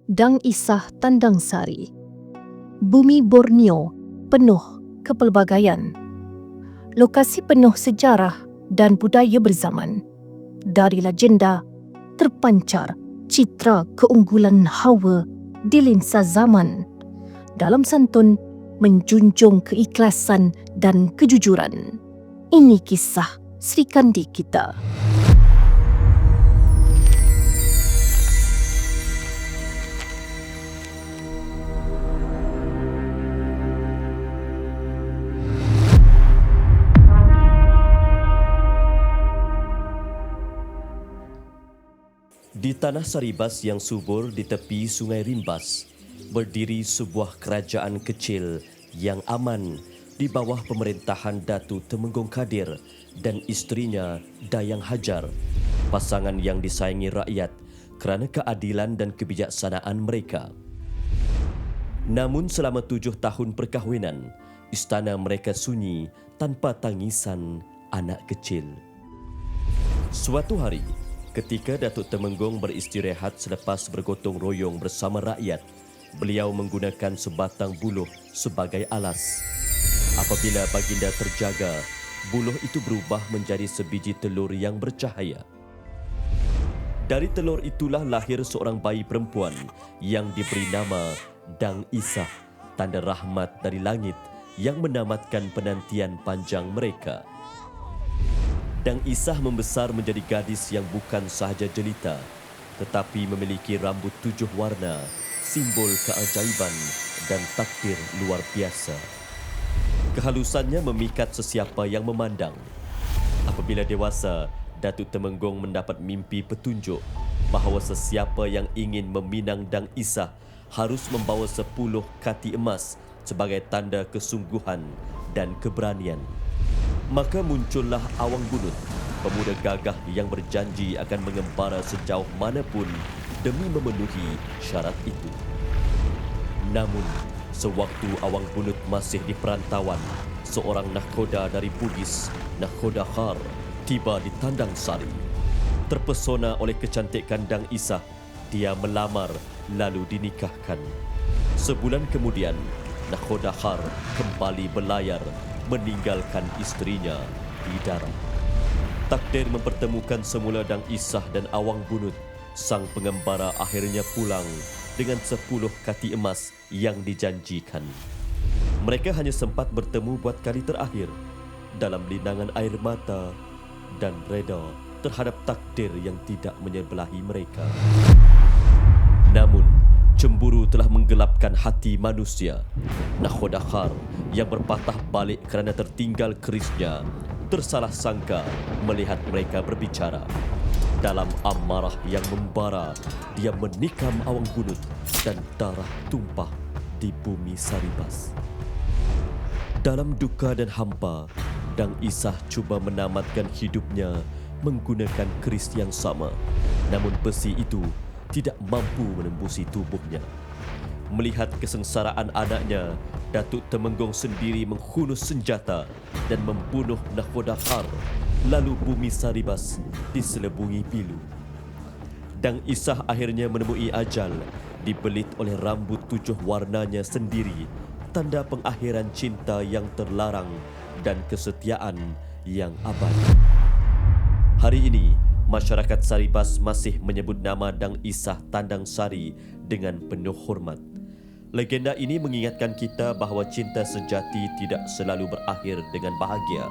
Dang Isah Tandang Sari. Bumi Borneo penuh kepelbagaian. Lokasi penuh sejarah dan budaya berzaman. Dari legenda terpancar citra keunggulan Hawa di lensa zaman. Dalam santun menjunjung keikhlasan dan kejujuran. Ini kisah Sri Kandi kita. Di tanah Saribas yang subur di tepi Sungai Rimbas, berdiri sebuah kerajaan kecil yang aman di bawah pemerintahan Datu Temenggung Kadir dan isterinya Dayang Hajar, pasangan yang disayangi rakyat kerana keadilan dan kebijaksanaan mereka. Namun selama 7 tahun perkahwinan, istana mereka sunyi tanpa tangisan anak kecil. Suatu hari, ketika Datuk Temenggung beristirahat selepas bergotong royong bersama rakyat, beliau menggunakan sebatang buluh sebagai alas. Apabila baginda terjaga, buluh itu berubah menjadi sebiji telur yang bercahaya. Dari telur itulah lahir seorang bayi perempuan yang diberi nama Dang Isah, tanda rahmat dari langit yang menamatkan penantian panjang mereka. Dang Isah membesar menjadi gadis yang bukan sahaja jelita, tetapi memiliki rambut 7 warna, simbol keajaiban dan takdir luar biasa. Kehalusannya memikat sesiapa yang memandang. Apabila dewasa, Datuk Temenggung mendapat mimpi petunjuk bahawa sesiapa yang ingin meminang Dang Isah harus membawa 10 kati emas sebagai tanda kesungguhan dan keberanian. Maka muncullah Awang Bunut, pemuda gagah yang berjanji akan mengembara sejauh manapun demi memenuhi syarat itu. Namun, sewaktu Awang Bunut masih di perantauan, seorang nahkoda dari Bugis, Nahkoda Khar, tiba di Tandang Sari. Terpesona oleh kecantikan Dang Isah, dia melamar lalu dinikahkan. Sebulan kemudian, Nahkoda Khar kembali berlayar meninggalkan isterinya di darat. Takdir mempertemukan semula Dang Isah dan Awang Bunut. Sang pengembara akhirnya pulang dengan 10 kati emas yang dijanjikan. Mereka hanya sempat bertemu buat kali terakhir dalam linangan air mata dan reda terhadap takdir yang tidak menyebelahi mereka. Namun, cemburu telah menggelapkan hati manusia. Nahkoda Khar yang berpatah balik kerana tertinggal kerisnya tersalah sangka melihat mereka berbicara. Dalam amarah yang membara, dia menikam Awang Bunut dan darah tumpah di bumi Saribas. Dalam duka dan hampa, Dang Isah cuba menamatkan hidupnya menggunakan keris yang sama. Namun besi itu tidak mampu menembusi tubuhnya. Melihat kesengsaraan anaknya, Datuk Temenggung sendiri menghunus senjata dan membunuh Nahkoda Khar. Lalu bumi Saribas diselebungi pilu. Dang Isah akhirnya menemui ajal, dibelit oleh rambut 7 warnanya sendiri, tanda pengakhiran cinta yang terlarang dan kesetiaan yang abadi. Hari ini, masyarakat Saribas masih menyebut nama Dang Isah Tandang Sari dengan penuh hormat. Legenda ini mengingatkan kita bahawa cinta sejati tidak selalu berakhir dengan bahagia.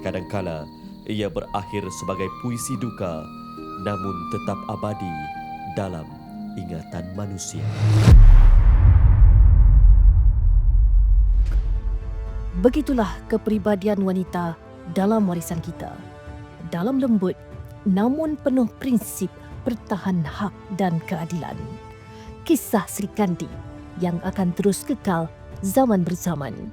Kadangkala, ia berakhir sebagai puisi duka, namun tetap abadi dalam ingatan manusia. Begitulah kepribadian wanita dalam warisan kita. Dalam lembut, namun penuh prinsip pertahan hak dan keadilan. Kisah Sri Kandi yang akan terus kekal zaman berzaman.